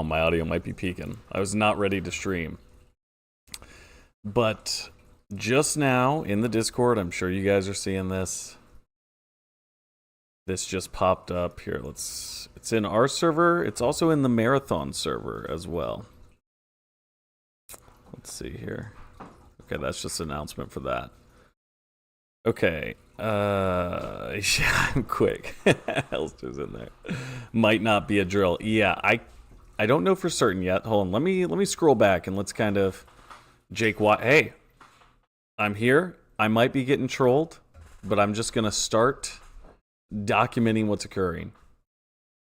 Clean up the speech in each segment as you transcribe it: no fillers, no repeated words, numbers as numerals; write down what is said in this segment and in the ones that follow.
on, my audio might be peaking. I was not ready to stream. But just now in the Discord, I'm sure you guys are seeing this. This just popped up here. It's in our server. It's also in the Marathon server as well. Let's see here. Okay, that's just an announcement for that. Okay. Yeah, I'm quick. Elster's in there. Might not be a drill. Yeah, I don't know for certain yet. Hold on. Let me scroll back and let's kind of Jake Watt. Hey, I'm here. I might be getting trolled, but I'm just gonna start documenting what's occurring.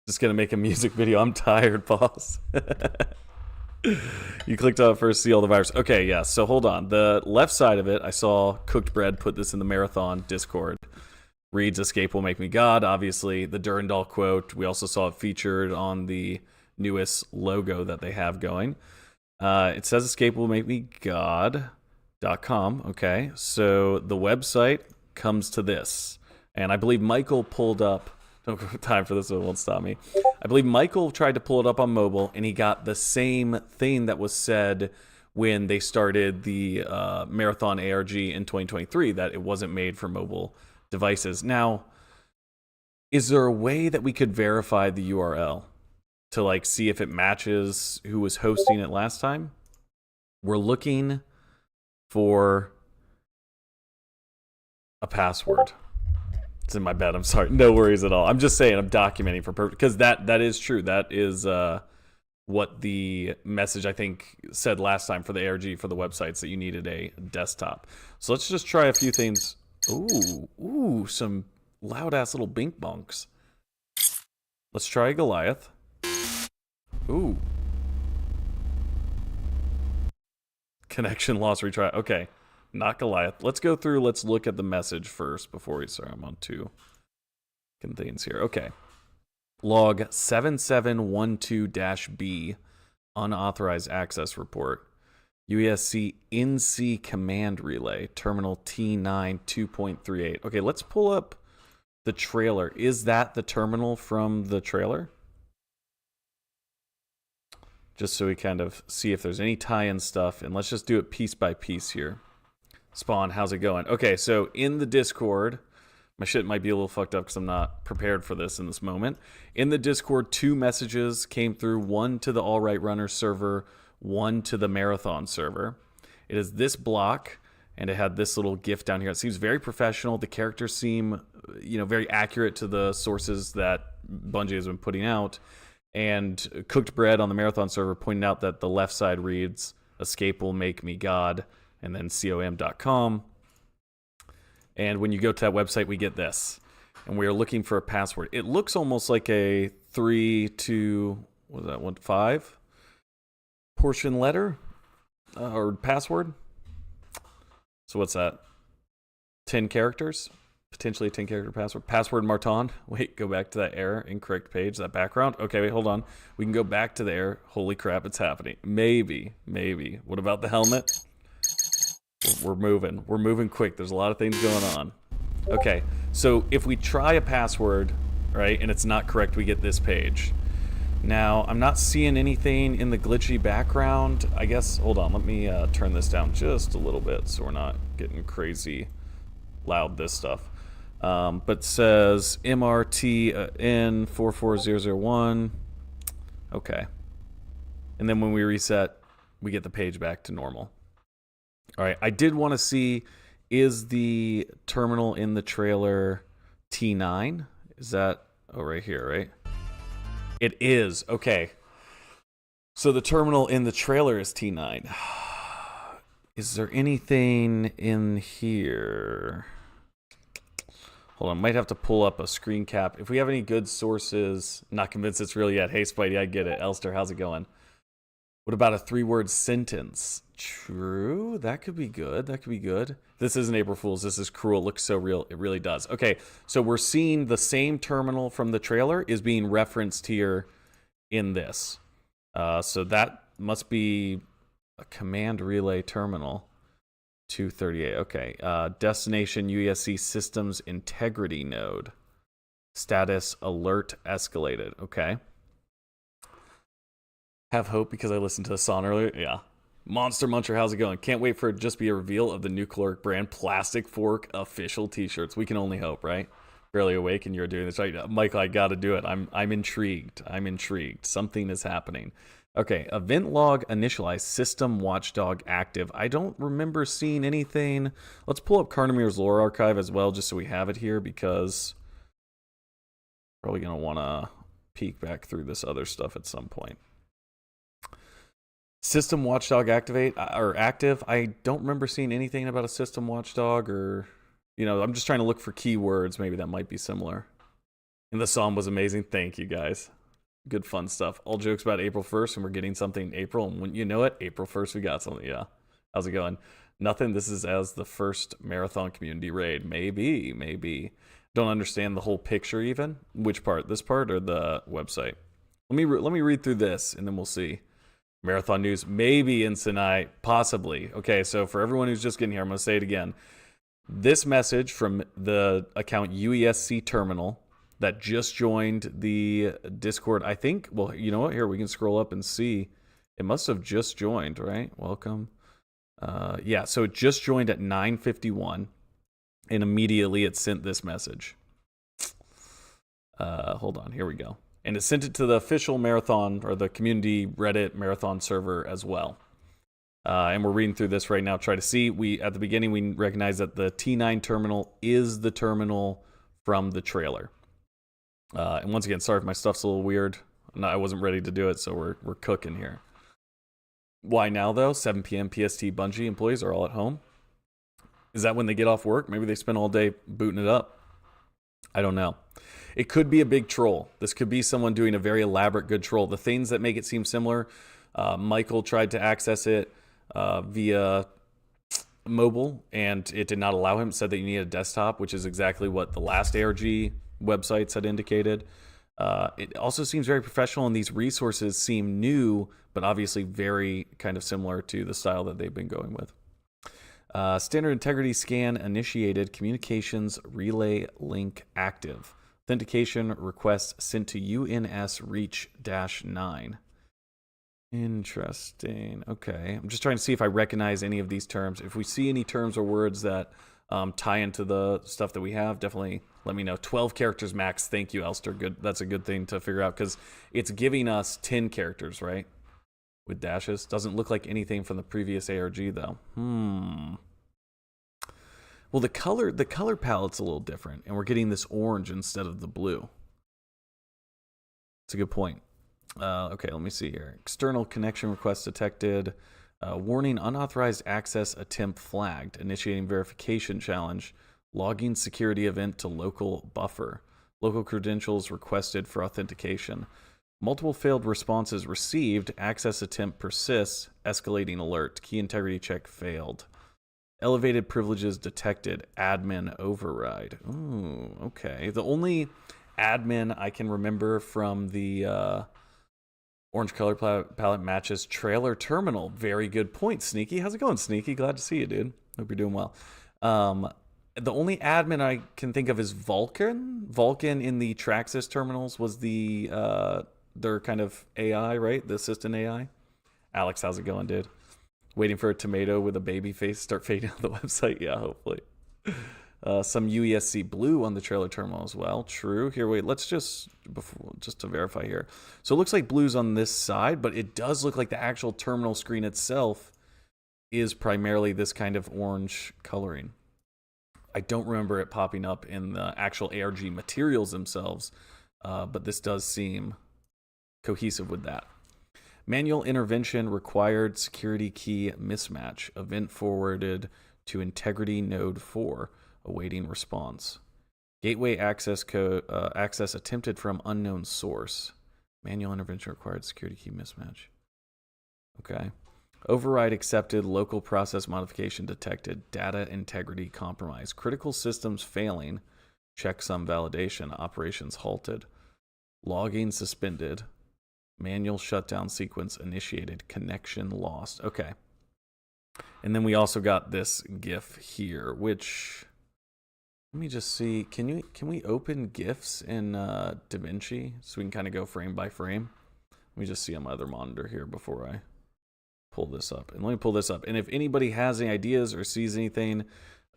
Just gonna make a music video. I'm tired, boss. You clicked on it first, see all the virus. Okay, yeah, so hold on. The left side of it, I saw Cooked Bread put this in the Marathon Discord. Reads, escape will make me God, obviously. The Durandal quote, we also saw it featured on the newest logo that they have going. It says escape will make me God.com. Okay, so the website comes to this. And I believe Michael pulled up, don't have time for this, so it won't stop me. I believe Michael tried to pull it up on mobile, and he got the same thing that was said when they started the Marathon ARG in 2023, that it wasn't made for mobile devices. Now, is there a way that we could verify the URL to like see if it matches who was hosting it last time? We're looking for a password. It's in my bed. I'm sorry. No worries at all. I'm just saying I'm documenting for purpose because that is true. That is what the message I think said last time for the ARG for the websites, that you needed a desktop. So let's just try a few things. Ooh, some loud ass little bink bonks. Let's try Goliath. Ooh. Connection loss retry. Okay. Not Goliath. Let's go through. Let's look at the message first before we start. I'm on two things here. Okay. Log 7712-B, unauthorized access report. UESC NC command relay, terminal T9 2.38. Okay, let's pull up the trailer. Is that the terminal from the trailer? Just so we kind of see if there's any tie-in stuff. And let's just do it piece by piece here. Spawn, how's it going? Okay, so in the Discord, my shit might be a little fucked up because I'm not prepared for this in this moment. In the Discord, 2 messages came through, one to the All Right Runner server, one to the Marathon server. It is this block, and it had this little GIF down here. It seems very professional. The characters seem, very accurate to the sources that Bungie has been putting out. And Cooked Bread on the Marathon server pointed out that the left side reads, escape will make me God, and then com. And when you go to that website, we get this. And we are looking for a password. It looks almost like a 3 to, what was that, 5 portion letter or password. So what's that? 10 characters? Potentially a 10 character password. Password Martin. Wait, go back to that error. Incorrect page, that background. Okay, wait, hold on. We can go back to the error. Holy crap, it's happening. Maybe. What about the helmet? We're moving quick. There's a lot of things going on. Okay, so if we try a password, right, and it's not correct, we get this page. Now, I'm not seeing anything in the glitchy background. I guess, hold on, let me turn this down just a little bit so we're not getting crazy loud, this stuff. But it says MRTN 44001. Okay. And then when we reset, we get the page back to normal. All right, I did want to see, is the terminal in the trailer T9? Is that, right here, right? It is, okay. So the terminal in the trailer is T9. Is there anything in here? Hold on, might have to pull up a screen cap. If we have any good sources, not convinced it's real yet. Hey, Spidey, I get it. Elster, how's it going? What about a 3-word sentence? True, that could be good. This isn't April Fool's. This is cruel. It looks so real. It really does. Okay, so we're seeing the same terminal from the trailer is being referenced here in this. So that must be a command relay terminal. 238. Okay. Destination UESC systems integrity node. Status alert escalated. Okay. Have hope because I listened to a song earlier. Yeah. Monster Muncher, how's it going? Can't wait for it to just be a reveal of the new caloric brand Plastic Fork official t-shirts. We can only hope, right? Barely awake and you're doing this right now. Michael, I gotta do it. I'm intrigued. I'm intrigued. Something is happening. Okay, event log initialized, system watchdog active. I don't remember seeing anything. Let's pull up Carnamir's lore archive as well, just so we have it here, because probably gonna wanna peek back through this other stuff at some point. System watchdog activate or active. I don't remember seeing anything about a system watchdog, or I'm just trying to look for keywords maybe that might be similar. And the song was amazing. Thank you guys. Good fun stuff. All jokes about April 1st, and we're getting something in April, and when you know it, April 1st we got something. Yeah. How's it going? Nothing. This is as the first marathon community raid. Maybe. Don't understand the whole picture even. Which part? This part or the website? Let me read through this and then we'll see. Marathon news, maybe in tonight, possibly. Okay, so for everyone who's just getting here, I'm going to say it again. This message from the account UESC Terminal that just joined the Discord, I think, well, you know what? Here, we can scroll up and see. It must have just joined, right? Welcome. Yeah, so it just joined at 9:51, and immediately it sent this message. Hold on, here we go. And it sent it to the official marathon or the community Reddit marathon server as well. And we're reading through this right now. Try to see. At the beginning, we recognize that the T9 terminal is the terminal from the trailer. And once again, sorry if my stuff's a little weird. I wasn't ready to do it, so we're cooking here. Why now, though? 7 p.m. PST Bungie employees are all at home. Is that when they get off work? Maybe they spend all day booting it up. I don't know. It could be a big troll. This could be someone doing a very elaborate good troll. The things that make it seem similar, Michael tried to access it via mobile, and it did not allow him. It said that you need a desktop, which is exactly what the last ARG websites had indicated. It also seems very professional, and these resources seem new, but obviously very kind of similar to the style that they've been going with. Standard integrity scan initiated. Communications relay link active. Authentication request sent to UNS reach-9. Interesting. Okay. I'm just trying to see if I recognize any of these terms. If we see any terms or words that tie into the stuff that we have, definitely let me know. 12 characters max. Thank you, Elster. Good. That's a good thing to figure out because it's giving us 10 characters, right? With dashes. Doesn't look like anything from the previous ARG, though. Well, the color palette's a little different, and we're getting this orange instead of the blue. That's a good point. Okay, let me see here. External connection request detected. Warning, unauthorized access attempt flagged. Initiating verification challenge. Logging security event to local buffer. Local credentials requested for authentication. Multiple failed responses received. Access attempt persists. Escalating alert. Key integrity check failed. Elevated privileges detected. Admin override. Ooh, okay. The only admin I can remember from the orange color palette matches trailer terminal. Very good point, Sneaky. How's it going, Sneaky? Glad to see you, dude. Hope you're doing well. The only admin I can think of is Vulcan. Vulcan in the Traxxas terminals was the their kind of AI, right? The assistant AI. Alex, how's it going, dude? Waiting for a tomato with a baby face start fading on the website. Yeah, hopefully. Some UESC blue on the trailer terminal as well. True. Here, wait. Let's just to verify here. So it looks like blue's on this side, but it does look like the actual terminal screen itself is primarily this kind of orange coloring. I don't remember it popping up in the actual ARG materials themselves, but this does seem cohesive with that. Manual intervention required security key mismatch. Event forwarded to integrity node 4. Awaiting response. Gateway access code access attempted from unknown source. Manual intervention required security key mismatch. Okay. Override accepted. Local process modification detected. Data integrity compromised. Critical systems failing. Checksum validation. Operations halted. Logging suspended. Manual shutdown sequence initiated. Connection lost. Okay. And then we also got this GIF here, which let me just see. Can we open GIFs in DaVinci so we can kind of go frame by frame? Let me just see on my other monitor here before I pull this up. And let me pull this up. And if anybody has any ideas or sees anything,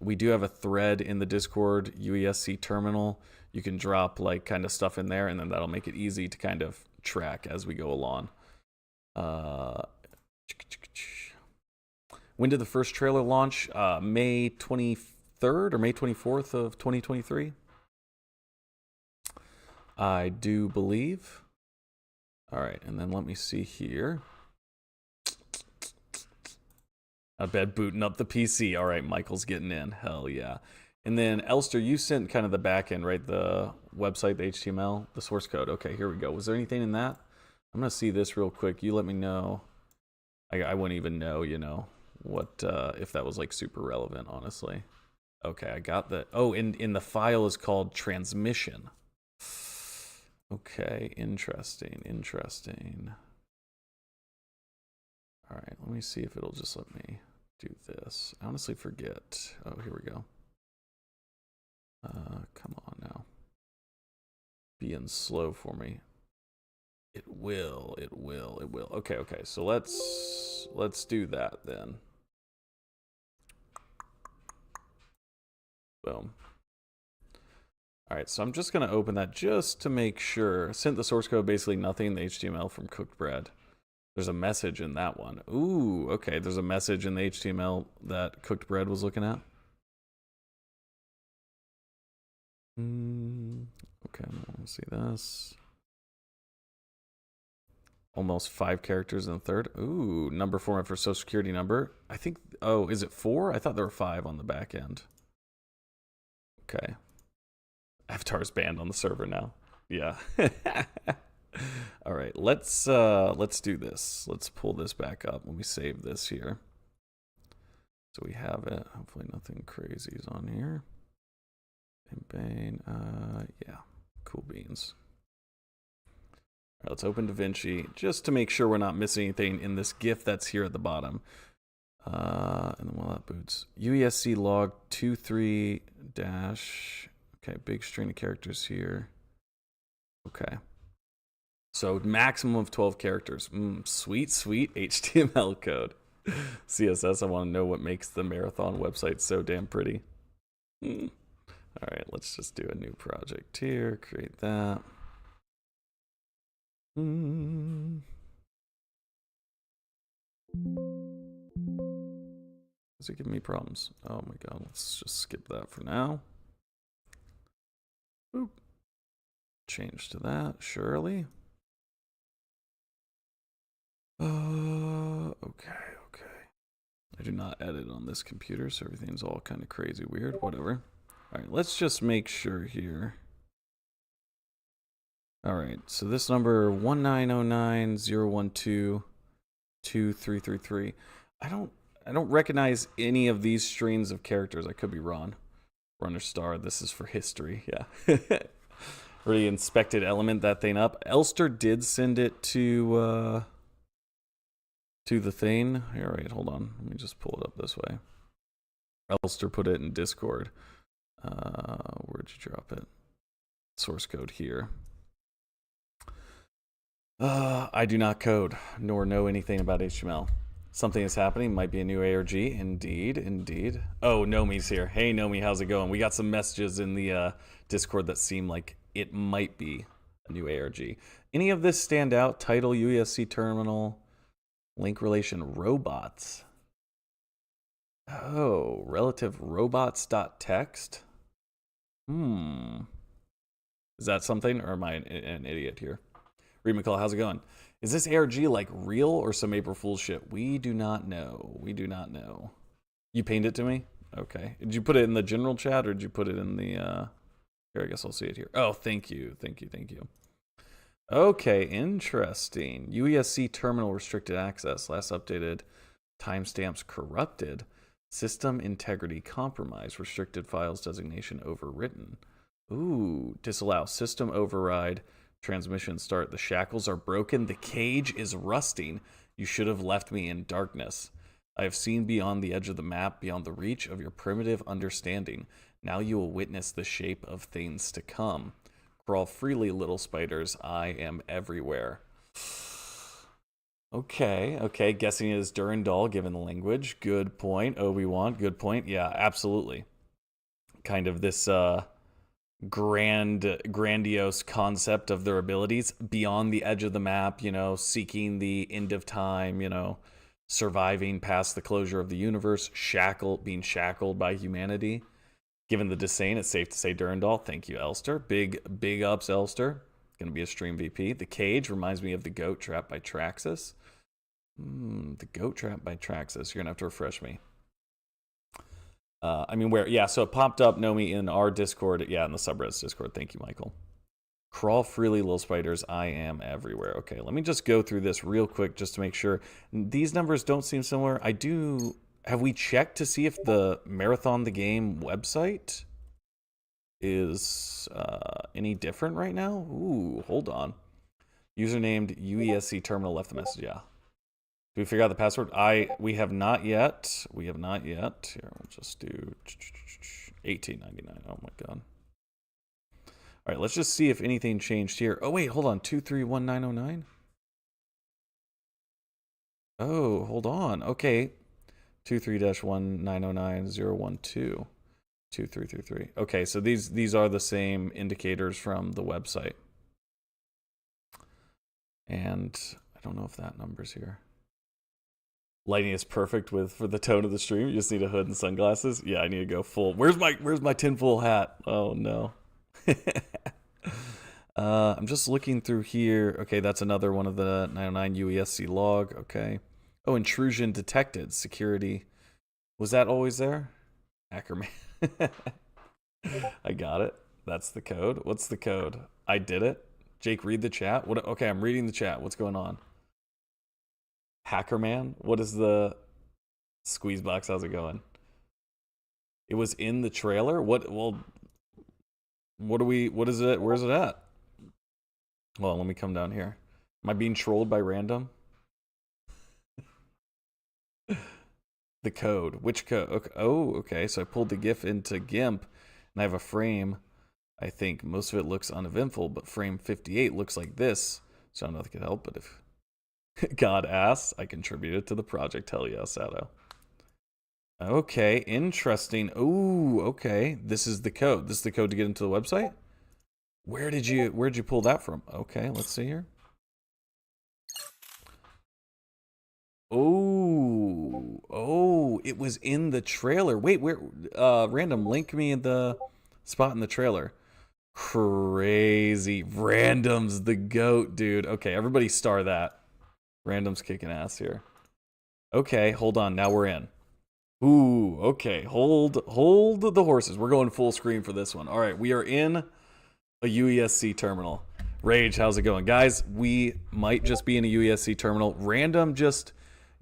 we do have a thread in the Discord, UESC terminal. You can drop like kind of stuff in there, and then that'll make it easy to kind of track as we go along. When did the first trailer launch? May 23rd or May 24th of 2023? I do believe. All right, and then let me see here. I bet booting up the PC. All right, Michael's getting in. Hell yeah. And then Elster, you sent kind of the back end, right? The website, the HTML, the source code. Okay, here we go. Was there anything in that? I'm going to see this real quick. You let me know. I wouldn't even know, you know, what if that was like super relevant, honestly. Okay, I got that. Oh, in the file is called transmission. Okay, interesting. All right, let me see if it'll just let me do this. I honestly forget. Oh, here we go. Come on now. Being slow for me. It will. Okay. So let's do that then. Boom. All right, so I'm just gonna open that just to make sure. Sent the source code, basically nothing. The HTML from Cooked Bread. There's a message in that one. Ooh, okay. There's a message in the HTML that Cooked Bread was looking at. Okay, let's see this. Almost 5 characters in the third. Ooh, number format for social security number. I think, oh, is it 4? I thought there were 5 on the back end. Okay. Avatar's banned on the server now. Yeah. All right, let's do this. Let's pull this back up. Let me save this here. So we have it. Hopefully nothing crazy is on here. Bane, yeah, cool beans. All right, let's open DaVinci just to make sure we're not missing anything in this GIF that's here at the bottom. And then while that boots, UESC log 23 dash. Okay, big string of characters here. Okay. So maximum of 12 characters. Sweet HTML code. CSS, I want to know what makes the Marathon website so damn pretty. All right, let's just do a new project here. Create that. Is it giving me problems? Oh my god, let's just skip that for now. Boop. Change to that, surely. Okay. I do not edit on this computer, so everything's all kind of crazy weird. Whatever. All right, let's just make sure here. All right, so this number 19090122333. I don't recognize any of these strings of characters. I could be wrong. Runner star. This is for history. Yeah. Already inspected element that thing up. Elster did send it to the thing. All right, hold on. Let me just pull it up this way. Elster put it in Discord. Where'd you drop it? Source code here. I do not code, nor know anything about HTML. Something is happening. Might be a new ARG. Indeed. Oh, Nomi's here. Hey, Nomi, how's it going? We got some messages in the Discord that seem like it might be a new ARG. Any of this stand out? Title, UESC terminal, link relation, robots. Oh, relative robots.txt. Is that something, or am I an idiot here? Reed McCall, how's it going? Is this ARG like real or some April Fool's shit? We do not know. You pinged it to me? Okay. Did you put it in the general chat, or did you put it in the here, I guess I'll see it here. Oh, thank you. Okay, interesting. UESC terminal restricted access. Last updated timestamps corrupted. System integrity compromised. Restricted files designation overwritten. Ooh, disallow. System override. Transmission start. The shackles are broken. The cage is rusting. You should have left me in darkness. I have seen beyond the edge of the map, beyond the reach of your primitive understanding. Now you will witness the shape of things to come. Crawl freely, little spiders. I am everywhere. Okay, okay. Guessing it is Durandal given the language. Good point. Obi-Wan, good point. Yeah, absolutely. Kind of this grandiose concept of their abilities beyond the edge of the map, you know, seeking the end of time, you know, surviving past the closure of the universe, being shackled by humanity. Given the disdain, it's safe to say Durandal. Thank you, Elster. Big ups, Elster. Gonna be a stream VP. The Cage reminds me of the Goat Trap by Traxxas. The Goat Trap by Traxxas. You're gonna have to refresh me. I mean, where? Yeah, so it popped up, Nomi, in our Discord. Yeah, in the subreddits Discord. Thank you, Michael. Crawl freely, little spiders. I am everywhere. Okay, let me just go through this real quick just to make sure. These numbers don't seem similar. I do. Have we checked to see if the Marathon the Game website is any different right now? Ooh, hold on. User named UESC terminal left the message. Yeah. Do we figure out the password? We have not yet. We have not yet. Here, we'll just do 1899. Oh my god. All right, let's just see if anything changed here. Oh wait, hold on. 2319009. Oh, hold on. Okay. 23-1909012. 2333. Okay, so these are the same indicators from the website. And I don't know if that number's here. Lighting is perfect for the tone of the stream. You just need a hood and sunglasses. Yeah, I need to go full. Where's my tinfoil hat? Oh no. I'm just looking through here. Okay, that's another one of the 909 UESC log. Okay. Oh, intrusion detected. Security. Was that always there? Hackerman. I got it. That's the code. What's the code? I did it. Jake, read the chat. What? Okay, I'm reading the chat. What's going on? Hackerman? What is the Squeezebox? How's it going? It was in the trailer? What? Well, what is it? Where's it at? Well, let me come down here. Am I being trolled by random? The code. Which code? Okay. Oh, okay. So I pulled the GIF into GIMP, and I have a frame. I think most of it looks uneventful, but frame 58 looks like this. So I don't know if it could help, but if God asks, I contributed to the project. Hell yeah, Sato. Okay, interesting. Ooh, okay. This is the code. This is the code to get into the website? Where'd you pull that from? Okay, let's see here. Oh, it was in the trailer. Wait, where? Random, link me in the spot in the trailer. Crazy. Random's the goat, dude. Okay, everybody star that. Random's kicking ass here. Okay, hold on. Now we're in. Ooh, okay. Hold the horses. We're going full screen for this one. All right, we are in a UESC terminal. Rage, how's it going? Guys, we might just be in a UESC terminal. Random just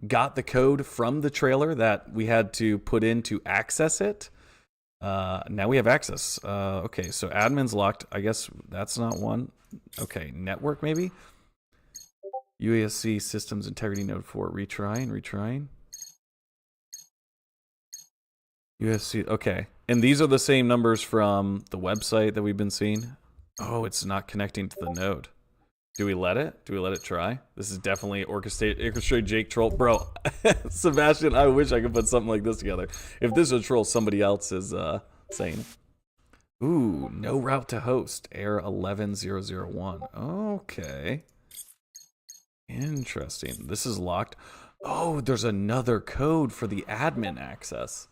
got the code from the trailer that we had to put in to access it. Now we have access. Okay, so admin's locked. I guess that's not one. Okay, network maybe? UESC systems integrity node 4. Retrying. USC, okay. And these are the same numbers from the website that we've been seeing. Oh, it's not connecting to the node. Do we let it? Do we let it try? This is definitely orchestrated Jake troll. Bro, Sebastian, I wish I could put something like this together. If this is a troll, somebody else is saying. Ooh, no route to host. Error 11001. Okay. Interesting. This is locked. Oh, there's another code for the admin access.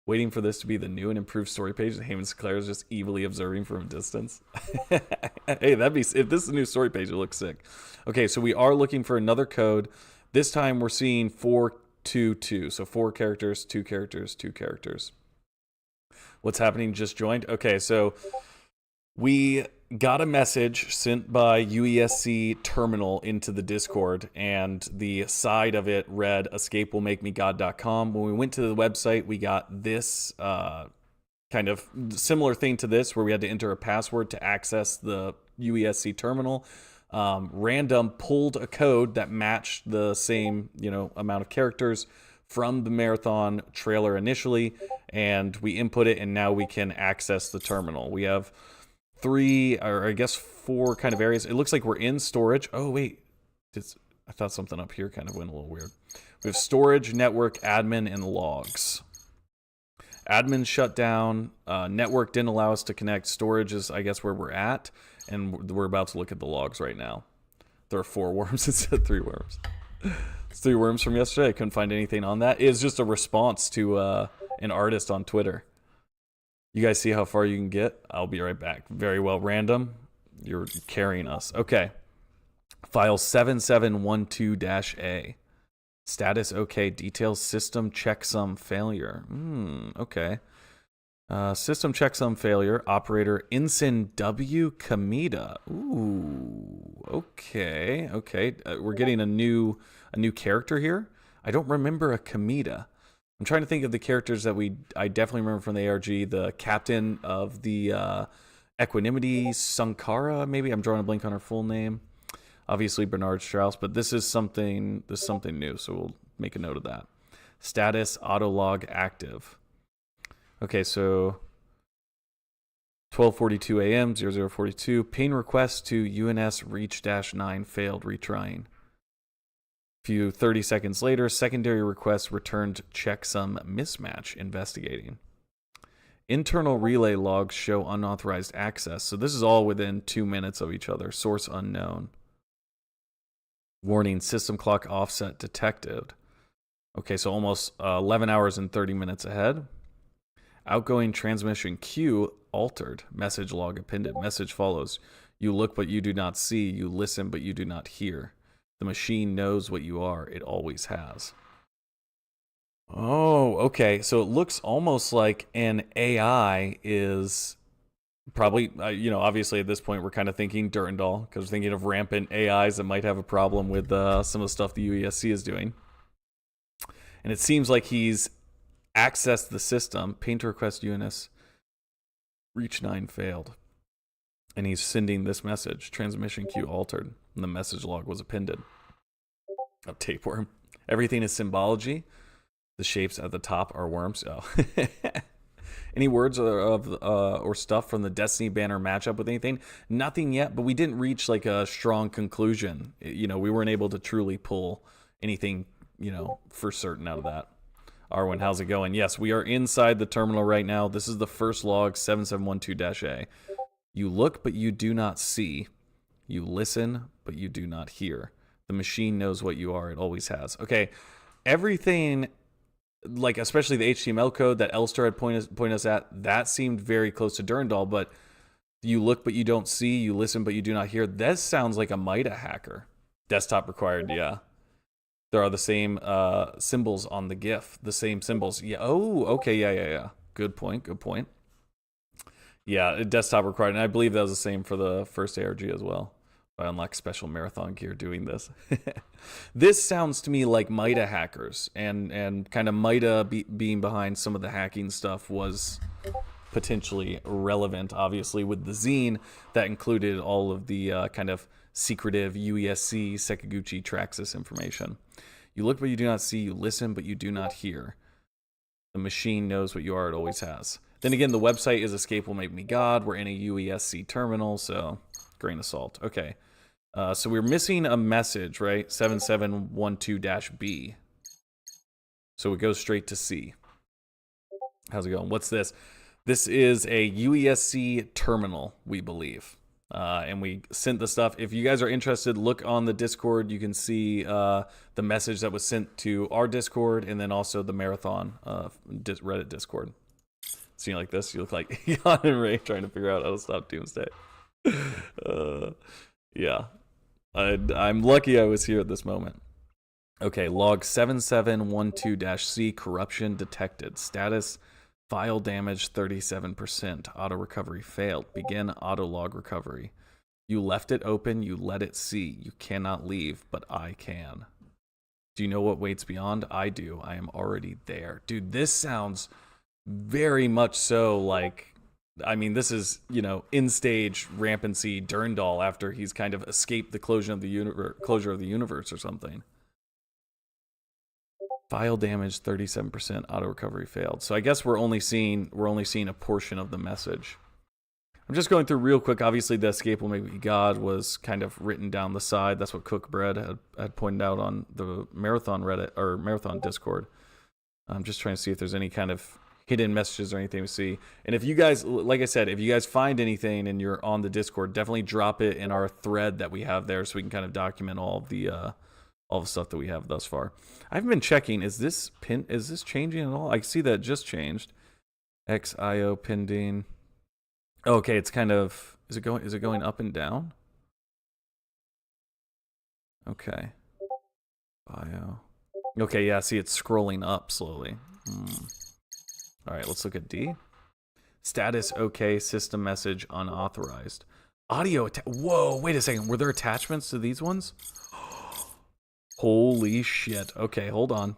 Waiting for this to be the new and improved story page that Heyman Sinclair is just evilly observing from a distance. Hey, if this is a new story page, it looks sick. Okay, so we are looking for another code. This time we're seeing 422. So 4 characters, 2 characters, 2 characters. What's happening? Just joined? Okay, so we got a message sent by UESC terminal into the Discord, and the side of it read escapewillmakemegod.com. When we went to the website, we got this kind of similar thing to this, where we had to enter a password to access the UESC terminal. Random pulled a code that matched the same, amount of characters from the marathon trailer initially, and we input it, and now we can access the terminal. We have 3, or I guess 4 kind of areas. It looks like we're in storage. Oh wait, I thought something up here kind of went a little weird. We have storage, network, admin, and logs. Admin shut down. Network didn't allow us to connect. Storage is, I guess, where we're at. And we're about to look at the logs right now. There are 4 worms instead of 3 worms. It's 3 worms from yesterday. I couldn't find anything on that. It's just a response to an artist on Twitter. You guys see how far you can get? I'll be right back. Very well, random. You're carrying us. Okay. File 7712-A. Status okay. Details system checksum failure. Okay. System checksum failure. Operator Ensign W. Kamita. Ooh. Okay. Okay. We're getting a new character here. I don't remember a Kamita. I'm trying to think of the characters that I definitely remember from the ARG. The captain of the Equanimity, Sankara, maybe. I'm drawing a blank on her full name. Obviously Bernard Strauss, but this is something new, so we'll make a note of that. Status autolog active. Okay, so 12:42 a.m. 0042. Ping request to UNS reach-9 failed retrying. Few 30 seconds later, secondary request returned checksum mismatch investigating. Internal relay logs show unauthorized access. So this is all within 2 minutes of each other. Source unknown. Warning, system clock offset detected. Okay, so almost 11 hours and 30 minutes ahead. Outgoing transmission queue altered. Message log appended. Message follows. You look but you do not see. You listen but you do not hear. The machine knows what you are. It always has. Oh, okay. So it looks almost like an AI is probably, obviously at this point we're kind of thinking Durandal, because we're thinking of rampant AIs that might have a problem with some of the stuff the UESC is doing. And it seems like he's accessed the system. Ping to request UNS reach 9 failed. And he's sending this message. Transmission queue altered. And the message log was appended. Oh, tapeworm. Everything is symbology. The shapes at the top are worms. Oh. Any words or stuff from the Destiny banner match up with anything? Nothing yet, but we didn't reach like a strong conclusion. We weren't able to truly pull anything, for certain out of that. Arwen, how's it going? Yes, we are inside the terminal right now. This is the first log, 7712-A. You look, but you do not see. You listen, but you do not hear. The machine knows what you are. It always has. Okay, everything, like especially the HTML code that Elster had pointed us at, that seemed very close to Durandal, but you look, but you don't see. You listen, but you do not hear. This sounds like a MITA hacker. Desktop required, yeah. There are the same symbols on the GIF. The same symbols. Yeah. Oh, okay. Yeah. Good point. Yeah, desktop required. And I believe that was the same for the first ARG as well. I unlock special marathon gear doing this. This sounds to me like MITA hackers. And kind of MITA being behind some of the hacking stuff was potentially relevant, obviously, with the zine that included all of the kind of secretive UESC, Sekaguchi, Traxxas information. You look but you do not see, you listen but you do not hear. The machine knows what you are, it always has. Then again, the website is Escape Will Make Me God. We're in a UESC terminal, so grain of salt. Okay, so we're missing a message, right? 7712-B. So it goes straight to C. How's it going? What's this? This is a UESC terminal, we believe. And we sent the stuff. If you guys are interested, look on the Discord. You can see the message that was sent to our Discord, and then also the Marathon Reddit Discord. Seeing like this, you look like Jan and Ray trying to figure out how to stop Doomsday. Yeah, I'm lucky I was here at this moment. Okay, log 7712-C, corruption detected. Status: file damage 37%. Auto recovery failed. Begin auto log recovery. You left it open. You let it see. You cannot leave, but I can. Do you know what waits beyond? I do. I am already there. Dude, this sounds very much so like, I mean, this is, in stage rampancy Durandal after he's kind of escaped the closure of the universe or something. File damage 37%. Auto recovery failed. So I guess we're only seeing a portion of the message. I'm just going through real quick. Obviously, the escape will make me God was kind of written down the side. That's what Cookbread had pointed out on the Marathon Reddit or Marathon Discord. I'm just trying to see if there's any kind of hidden messages or anything we see. And if you guys, like I said, if you guys find anything and you're on the Discord, definitely drop it in our thread that we have there so we can kind of document all the stuff that we have thus far. I haven't been checking. Is this changing at all? I see that it just changed. XIO pending. Okay, it's kind of is it going up and down? Okay. Bio. Okay, yeah, see it's scrolling up slowly. All right, let's look at D. Status okay, system message unauthorized. Audio whoa, wait a second. Were there attachments to these ones? Holy shit. Okay, hold on.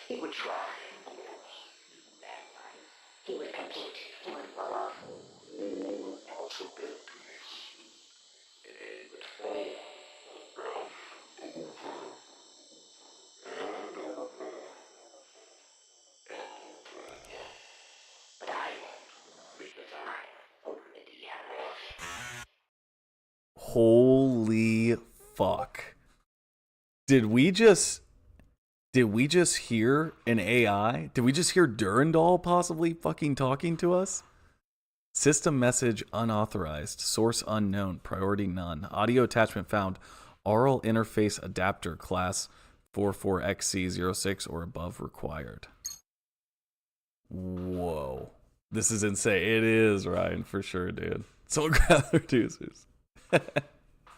He would try. He would compete. He would love. Also build peace. It would fail. Over and over and over again. But I won't, because I already have. Holy fuck. Did we just hear an AI? Did we just hear Durandal possibly fucking talking to us? System message unauthorized. Source unknown. Priority none. Audio attachment found. Aural interface adapter class 44XC06 or above required. Whoa. This is insane. It is, Ryan, for sure, dude. Soul Growler Deucers.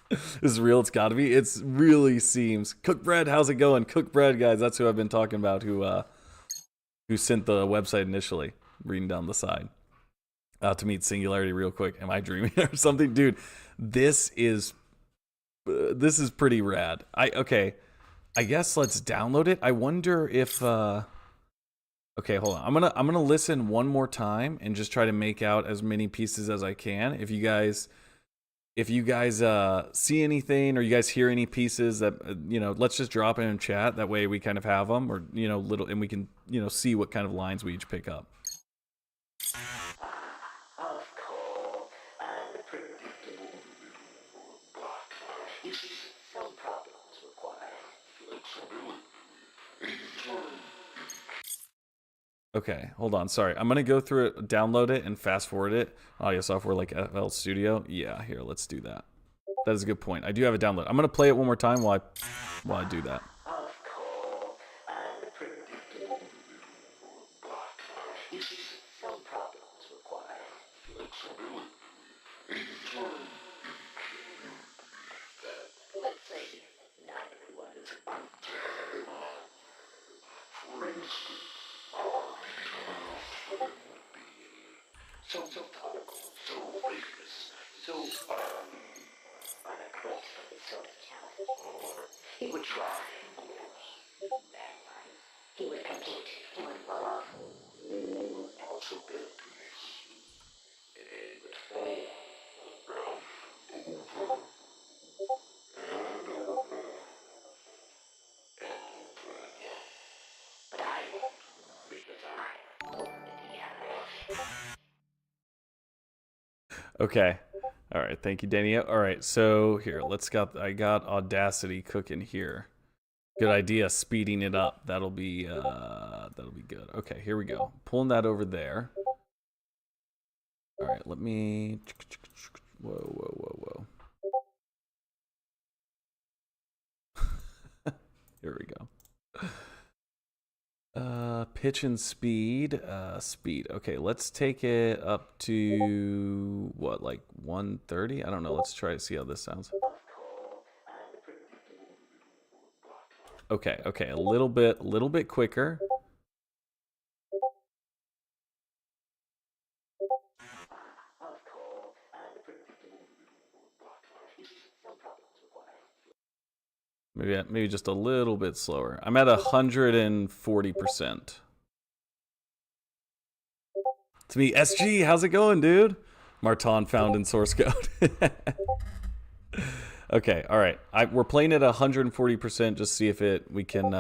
This is real. It's got to be. It really seems. Cookbread, how's it going? Cookbread, guys. That's who I've been talking about. Who sent the website initially? Reading down the side. To meet Singularity, real quick. Am I dreaming or something, dude? This is pretty rad. Okay. I guess let's download it. I wonder if. Okay, hold on. I'm gonna listen one more time and just try to make out as many pieces as I can. If you guys see anything or you guys hear any pieces that let's just drop it in chat. That way we kind of have them, or and we can see what kind of lines we each pick up. Of course, unpredictable. You see, some problems require flexibility. Okay, hold on. Sorry. I'm going to go through it, download it, and fast forward it. Audio software like FL Studio. Yeah, here, let's do that. That is a good point. I do have it downloaded. I'm going to play it one more time while I do that. Of course, unpredictable. You see, some problems require flexibility. Let's say not everyone is for instance, so topical, so rigorous, so unaggressive, so challenging. He would try. He would compete. He would love. Also build peace. It would fail. Over and over again. But I won't, because I already have. Okay. All right. Thank you, Danny. All right. So here, I got Audacity cooking here. Good idea. Speeding it up. That'll be good. Okay. Here we go. Pulling that over there. All right. Let me. Whoa. Here we go. Pitch and speed. Speed. Okay, let's take it up to what, like 130? I don't know. Let's try to see how this sounds. Okay, a little bit quicker. Yep, maybe just a little bit slower. I'm at 140%. To me, SG, how's it going, dude? Martin found in source code. Okay, all right. We're playing at 140%. Just see if we can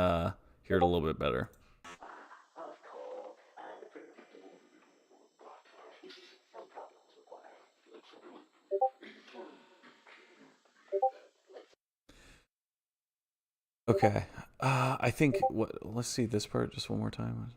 hear it a little bit better. Okay. I think let's see this part just one more time.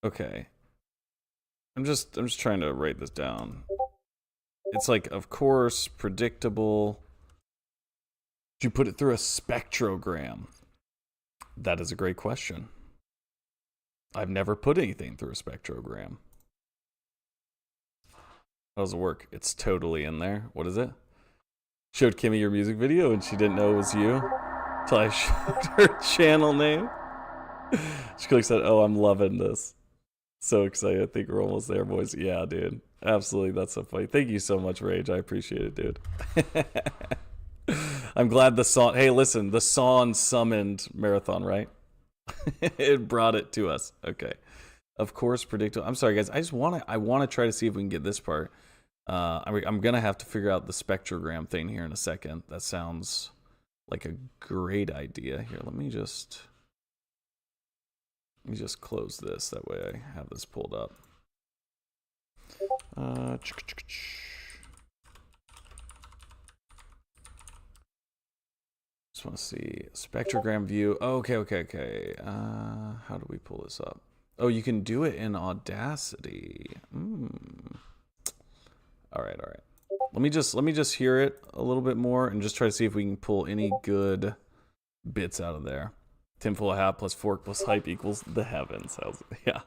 Okay. I'm just trying to write this down. It's like, of course, predictable. Did you put it through a spectrogram? That is a great question. I've never put anything through a spectrogram. How does it work? It's totally in there. What is it? Showed Kimmy your music video and she didn't know it was you. Till I showed her channel name. She clicks on, oh, I'm loving this. So excited. I think we're almost there, boys. Yeah, dude. Absolutely. That's so funny. Thank you so much, Rage. I appreciate it, dude. I'm glad the song. Hey, listen, the song summoned Marathon, right? It brought it to us. Okay. Of course, predictable. I'm sorry, guys. I want to try to see if we can get this part. I'm going to have to figure out the spectrogram thing here in a second. That sounds like a great idea. Here, let me just close this. That way I have this pulled up. Just want to see spectrogram view. Okay. How do we pull this up? Oh, you can do it in Audacity. All right. Let me just hear it a little bit more and just try to see if we can pull any good bits out of there. Tinfoil hat plus fork plus hype equals the heavens. Yeah.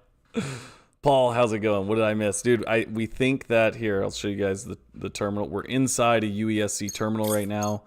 Paul, how's it going? What did I miss? Dude, we think that here, I'll show you guys the terminal. We're inside a UESC terminal right now.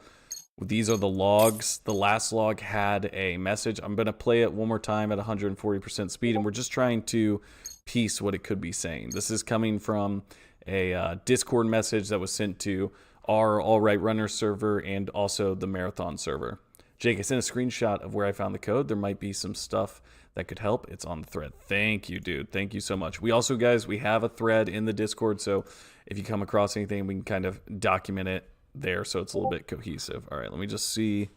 These are the logs. The last log had a message. I'm going to play it one more time at 140% speed, and we're just trying to piece what it could be saying. This is coming from a Discord message that was sent to our All Right Runner server and also the Marathon server. Jake, I sent a screenshot of where I found the code. There might be some stuff that could help. It's on the thread. Thank you, dude. Thank you so much. We also, guys, we have a thread in the Discord, so if you come across anything, we can kind of document it there so it's a little bit cohesive. All right, let me just see.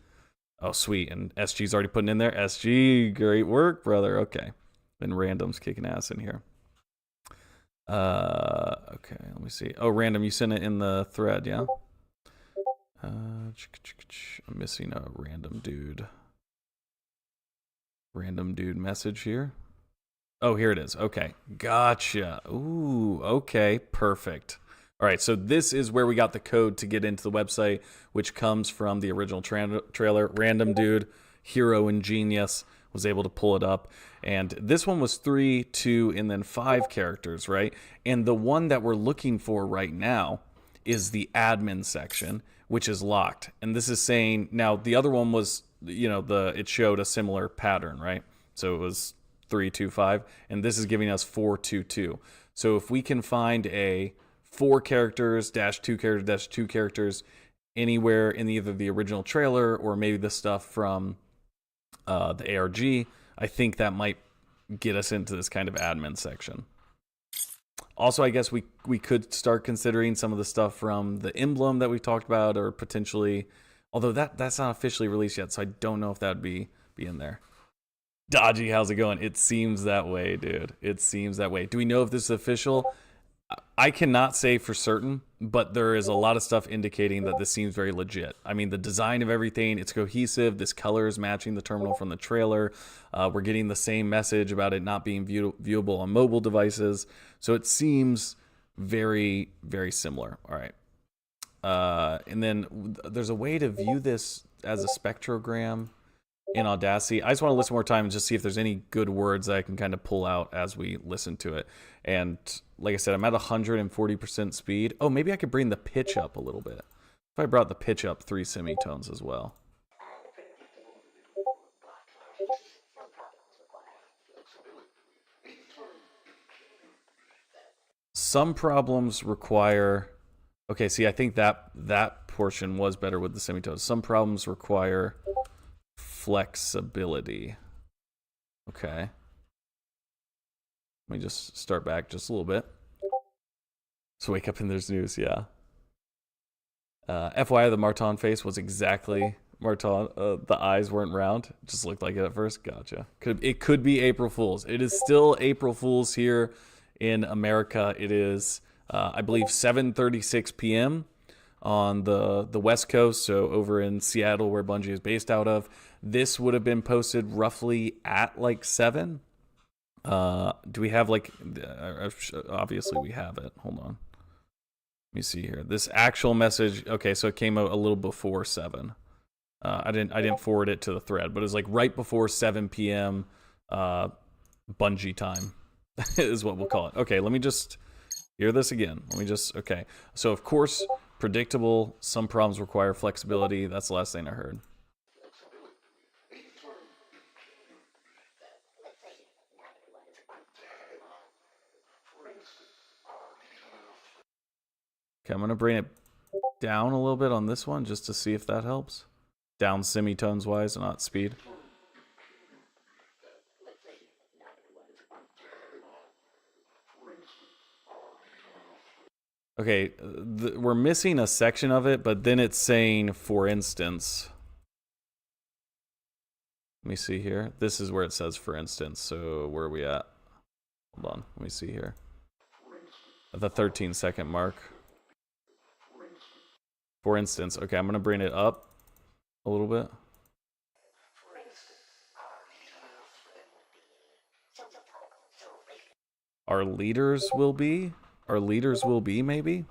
Oh, sweet. And SG's already putting in there. SG, great work, brother. Okay. And Random's kicking ass in here. Okay, let me see. Oh, Random, you sent it in the thread, yeah? I'm missing a random dude. Random dude message here. Oh, here it is. Okay, gotcha. Ooh, okay, perfect. All right, so this is where we got the code to get into the website, which comes from the original trailer. Random dude, hero and genius, was able to pull it up. And this one was 3, 2, and then 5 characters, right? And the one that we're looking for right now is the admin section, which is locked. And this is saying, now the other one was, it showed a similar pattern, right? So it was 3, 2, 5, and this is giving us 4, 2, 2. So if we can find a 4 characters, -2 characters, -2 characters, anywhere in either the original trailer or maybe the stuff from the ARG, I think that might get us into this kind of admin section. Also, I guess we could start considering some of the stuff from the emblem that we talked about, or potentially, although that's not officially released yet, so I don't know if that would be in there. Dodgy, how's it going? It seems that way, dude. It seems that way. Do we know if this is official? I cannot say for certain, but there is a lot of stuff indicating that this seems very legit. I mean, the design of everything, it's cohesive. This color is matching the terminal from the trailer. We're getting the same message about it not being viewable on mobile devices. So it seems very, very similar. All right. And then there's a way to view this as a spectrogram in Audacity. I just want to listen more time and just see if there's any good words that I can kind of pull out as we listen to it. And like I said, I'm at 140% speed. Oh, maybe I could bring the pitch up a little bit. If I brought the pitch up 3 semitones as well. Some problems require... Okay, see, I think that portion was better with the semitones. Some problems require flexibility. Okay. Let me just start back just a little bit. So wake up and there's news, yeah. FYI, the Martin face was exactly Martin. The eyes weren't round. It just looked like it at first. Gotcha. It could be April Fool's. It is still April Fool's here in America. It is, I believe, 7:36 p.m. on the West Coast, so over in Seattle, where Bungie is based out of. This would have been posted roughly at like 7. Do we have like... obviously, we have it. Hold on. Let me see here. This actual message... Okay, so it came out a little before 7. I didn't forward it to the thread, but it was like right before 7 p.m. Bungie time is what we'll call it. Okay, let me just hear this again. Okay. So, of course, predictable. Some problems require flexibility. That's the last thing I heard. Okay, I'm going to bring it down a little bit on this one just to see if that helps. Down semitones wise, not speed. Okay, we're missing a section of it, but then it's saying, for instance. Let me see here. This is where it says, for instance. So where are we at? Hold on, let me see here. At the 13-second mark. For instance, okay, I'm going to bring it up a little bit. Our leaders will be? Our leaders will be, maybe?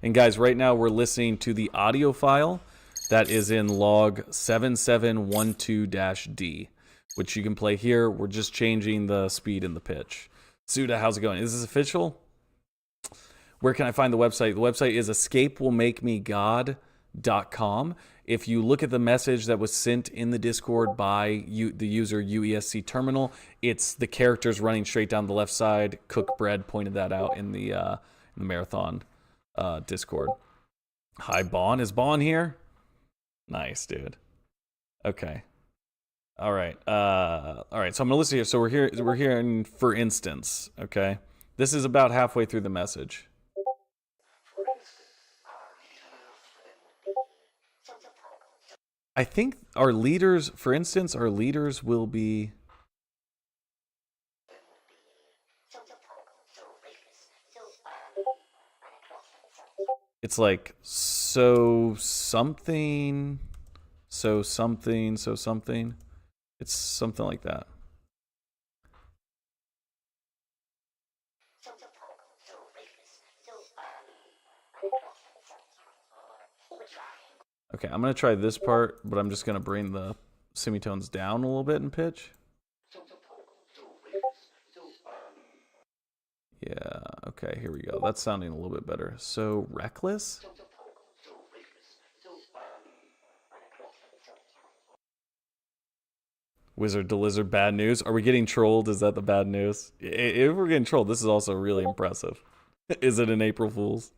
And guys, right now we're listening to the audio file that is in log 7712-D, which you can play here. We're just changing the speed and the pitch. Suda, how's it going? Is this official? Where can I find the website? The website is escapewillmakemegod.com. If you look at the message that was sent in the Discord by the user UESC Terminal, it's the characters running straight down the left side. Cookbread pointed that out in the Marathon Discord. Hi, Bon. Is Bon here? Nice, dude. Okay. All right. So I'm gonna listen here. So we're hearing, for instance. Okay. This is about halfway through the message. I think our leaders, for instance, our leaders will be... It's like, so something. It's something like that. Okay, I'm going to try this part, but I'm just going to bring the semitones down a little bit in pitch. Yeah, okay, here we go. That's sounding a little bit better. So, reckless? Wizard to Lizard, bad news. Are we getting trolled? Is that the bad news? If we're getting trolled, this is also really impressive. Is it an April Fool's?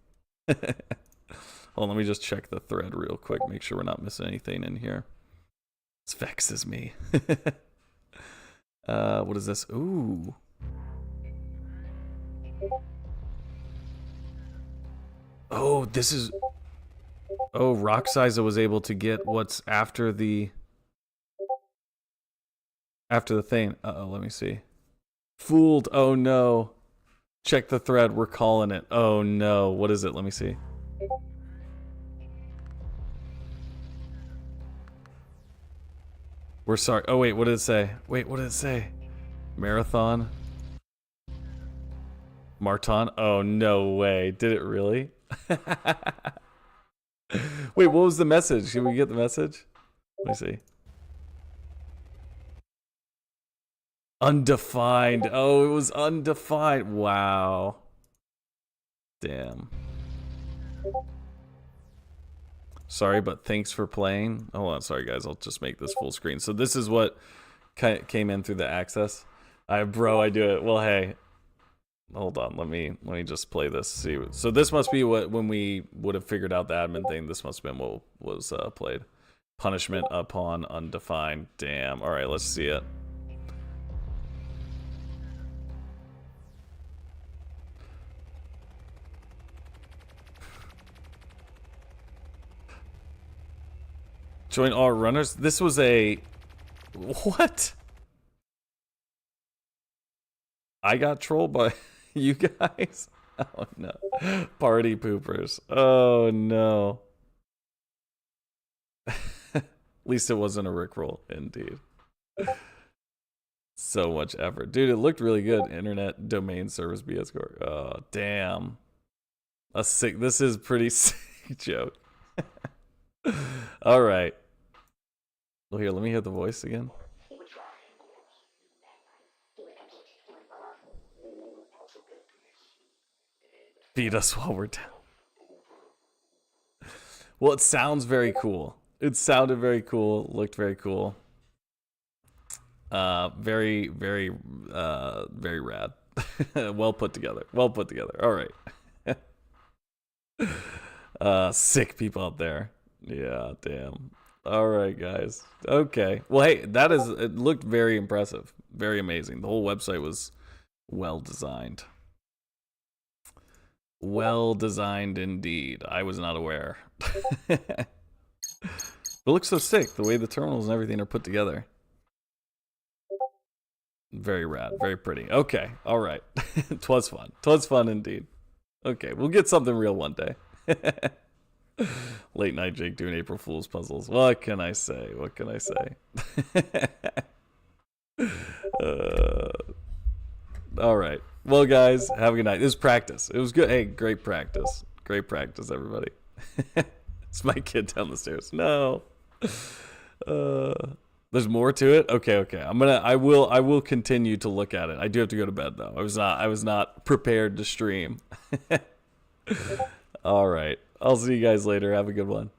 Hold on, let me just check the thread real quick, make sure we're not missing anything in here. This vexes me. What is this? Ooh. Oh, this is... Oh, Rocksiza was able to get what's after the... After the thing. Uh-oh, let me see. Fooled. Oh, no. Check the thread. We're calling it. Oh, no. What is it? Let me see. We're sorry. Oh, wait. What did it say? Wait, what did it say? Marathon. Martin. Oh, no way. Did it really? Wait, what was the message? Should we get the message? Let me see. Undefined. Oh, it was undefined. Wow. Damn. Sorry, but thanks for playing. Hold on, sorry guys. I'll just make this full screen. So this is what came in through the access. Bro, I do it. Well, hey. Hold on. Let me just play this. See. So this must be what when we would have figured out the admin thing. This must have been what was played. Punishment upon undefined. Damn. All right, let's see it. Join all runners. This was a what? I got trolled by you guys. Oh no. Party poopers. Oh no. At least it wasn't a rickroll, indeed. So much effort. Dude, it looked really good. Internet domain service BS core. Oh, damn. This is pretty sick joke. All right. Well, here, let me hear the voice again. Feed us while we're down. Well, it sounds very cool. It sounded very cool. Looked very cool. Very rad. Well put together. Well put together. All right. Sick people out there. Yeah, damn. All right, guys. Okay. Well, hey, it looked very impressive. Very amazing. The whole website was well designed. Well designed indeed. I was not aware. It looks so sick, the way the terminals and everything are put together. Very rad, very pretty. Okay, all right. 'Twas fun. 'Twas fun indeed. Okay, we'll get something real one day. Late night Jake doing April Fool's puzzles. What can I say? What can I say? All right. Well, guys, have a good night. This is practice. It was good. Hey, great practice. Great practice, everybody. It's my kid down the stairs. No. There's more to it. Okay. I will continue to look at it. I do have to go to bed though. I was not prepared to stream. All right. I'll see you guys later. Have a good one.